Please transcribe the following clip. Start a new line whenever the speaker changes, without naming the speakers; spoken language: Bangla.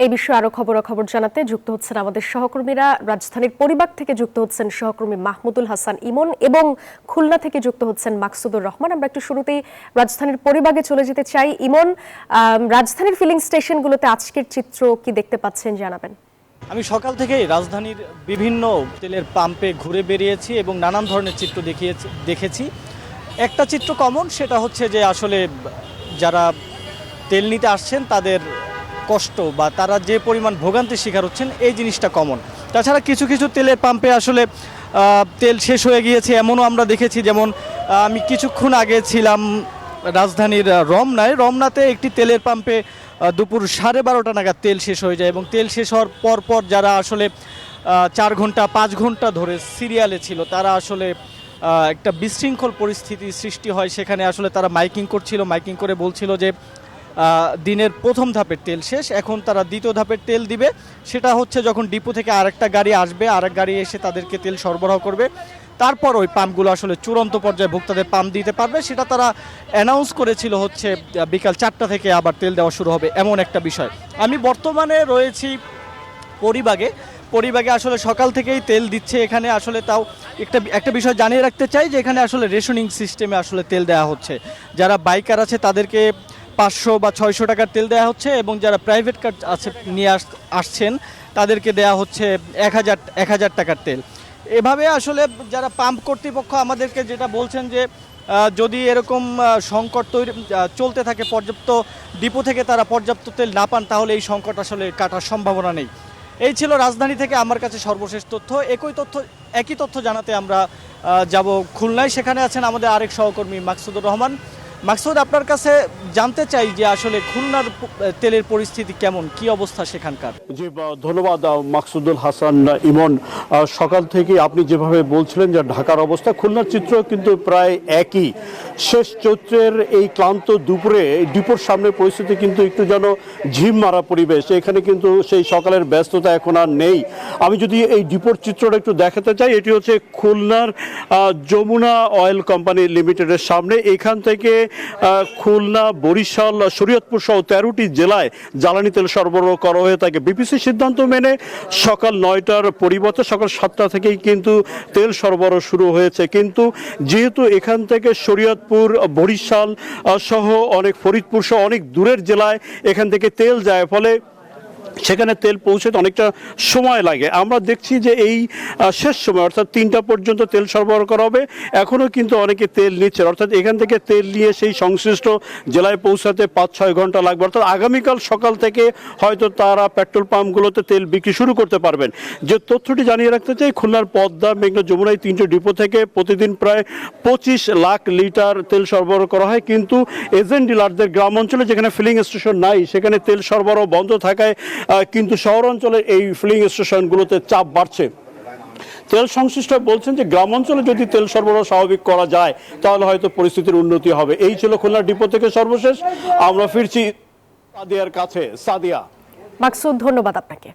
এই বিষয়ে আরো খবরাখবর জানাতে যুক্ত হচ্ছেন আমাদের সহকর্মীরা। রাজধানীর পরিবাগ থেকে যুক্ত হচ্ছেন সহকর্মী মাহমুদুল হাসান ইমন এবং খুলনা থেকে যুক্ত হচ্ছেন মাকসুদুর রহমান। আমরা একটু শুরুতেই রাজধানীর পরিবাগে চলে যেতে চাই। ইমন, রাজধানীর ফিলিং স্টেশনগুলোতে আজকের চিত্র কি দেখতে পাচ্ছেন জানাবেন।
আমি সকাল থেকেই রাজধানীর বিভিন্ন তেলের পাম্পে ঘুরে বেরিয়েছি এবং নানান ধরনের চিত্র দেখেছি। একটা চিত্র কমন, সেটা হচ্ছে যে আসলে যারা তেল নিতে আসছেন তাদের কষ্ট বা তারা যে পরিমাণ ভোগান্তির শিকার হচ্ছেন এই জিনিসটা কমন। তাছাড়া কিছু কিছু তেলের পাম্পে আসলে তেল শেষ হয়ে গিয়েছে এমনও আমরা দেখেছি। যেমন আমি কিছুক্ষণ আগে ছিলাম রাজধানীর রমনাতে একটি তেলের পাম্পে দুপুর 12:30 নাগাদ তেল শেষ হয়ে যায় এবং তেল শেষ হওয়ার পর যারা আসলে 4 ঘন্টা 5 ঘন্টা ধরে সিরিয়ালে ছিল তারা আসলে একটা বিশৃঙ্খল পরিস্থিতি সৃষ্টি হয়। সেখানে আসলে তারা মাইকিং করে বলছিল যে দিনের প্রথম ধাপের তেল শেষ, এখন তারা দ্বিতীয় ধাপের তেল দিবে। সেটা হচ্ছে যখন ডিপো থেকে আরেকটা গাড়ি আসবে, আরেক গাড়ি এসে তাদেরকে তেল সরবরাহ করবে, তারপর ওই পাম্পগুলো আসলে চূড়ান্ত পর্যায়ে ভোক্তাদের পাম্প দিতে পারবে। সেটা তারা অ্যানাউন্স করেছিল হচ্ছে বিকাল 4টা থেকে আবার তেল দেওয়া শুরু হবে, এমন একটা বিষয়। আমি বর্তমানে রয়েছি পরিবাগে আসলে সকাল থেকেই তেল দিচ্ছে এখানে। আসলে তাও একটা বিষয় জানিয়ে রাখতে চাই যে এখানে আসলে রেশনিং সিস্টেমে আসলে তেল দেওয়া হচ্ছে। যারা বাইকার আছে তাদেরকে 500 বা 600 টাকার তেল দেওয়া হচ্ছে এবং যারা প্রাইভেট কার আছে নিয়ে আসছেন তাদেরকে দেওয়া হচ্ছে 1000 টাকার তেল। এভাবে আসলে যারা পাম্প কর্তৃপক্ষ আমাদেরকে যেটা বলছেন যে যদি এরকম সংকট চলতে থাকে, পর্যাপ্ত ডিপো থেকে তারা পর্যাপ্ত তেল না পান, তাহলে এই সংকট আসলে কাটার সম্ভাবনা নেই। এই ছিল রাজধানী থেকে আমার কাছে সর্বশেষ তথ্য। একই তথ্য জানাতে আমরা যাব খুলনায়। সেখানে আছেন আমাদের আরেক সহকর্মী মাকসুদুর রহমান। মাকসুদ, আপনার কাছে জানতে চাই যে আসলে খুলনার তেলের পরিস্থিতি কেমন, কি অবস্থা সেখানকার?
জি, ধন্যবাদ মাকসুদুল হাসান ইমন। সকাল থেকে আপনি যেভাবে বলছিলেন যে ঢাকার অবস্থা, খুলনার চিত্র কিন্তু প্রায় একই। শেষ চৈত্রের এই ক্লান্ত দুপুরে ডিপোর সামনে পরিস্থিতি কিন্তু একটু যেন ঝিম মারা পরিবেশ। এখানে কিন্তু সেই সকালের ব্যস্ততা এখন আর নেই। আমি যদি এই ডিপোর চিত্রটা একটু দেখাতে চাই, এটি হচ্ছে খুলনার যমুনা অয়েল কোম্পানি লিমিটেডের সামনে। এখান থেকে খুলনা, বরিশাল, শরীয়তপুর সহ 13টি জেলায় জ্বালানি তেল সরবরাহ করা হয়ে থাকে। বিপিসি সিদ্ধান্ত মেনে সকাল 9টার পরিবর্তে সকাল 7টা থেকেই কিন্তু তেল সরবরাহ শুরু হয়েছে। কিন্তু যেহেতু এখান থেকে শরীয়তপুর, বরিশাল সহ ফরিদপুর সহ অনেক দূরের জেলায় এখান থেকে তেল যায়, ফলে সেখানে তেল পৌঁছতে অনেকটা সময় লাগে। আমরা দেখছি যে এই শেষ সময় অর্থাৎ 3টা পর্যন্ত তেল সরবরাহ করা হবে। এখনও কিন্তু অনেকে তেল নিচ্ছে, অর্থাৎ এখান থেকে তেল নিয়ে সেই সংশ্লিষ্ট জেলায় পৌঁছাতে 5-6 ঘন্টা লাগবে। অর্থাৎ আগামীকাল সকাল থেকে হয়তো তারা পেট্রোল পাম্পগুলোতে তেল বিক্রি শুরু করতে পারবেন। যে তথ্যটি জানিয়ে রাখতে চাই, খুলনার পদ্মা, মেঘনা, যমুনায় 3টি ডিপো থেকে প্রতিদিন প্রায় 25 লাখ লিটার তেল সরবরাহ করা হয়। কিন্তু এজেন্ট ডিলারদের গ্রাম অঞ্চলে যেখানে ফিলিং স্টেশন নাই, সেখানে তেল সরবরাহ বন্ধ থাকায় কিন্তু শহর অঞ্চলের এই ফিলিং স্টেশনগুলোতে চাপ বাড়ছে। তেল সংশ্লিষ্ট বলছেন যে গ্রাম অঞ্চলে যদি তেল সরবরাহ স্বাভাবিক করা যায় তাহলে হয়তো পরিস্থিতির উন্নতি হবে। এই ছিল খুলনা ডিপো থেকে সর্বশেষ। আমরা ফিরছি সাদিয়ার কাছে। সাদিয়া।
মাকসুদ, ধন্যবাদ আপনাকে।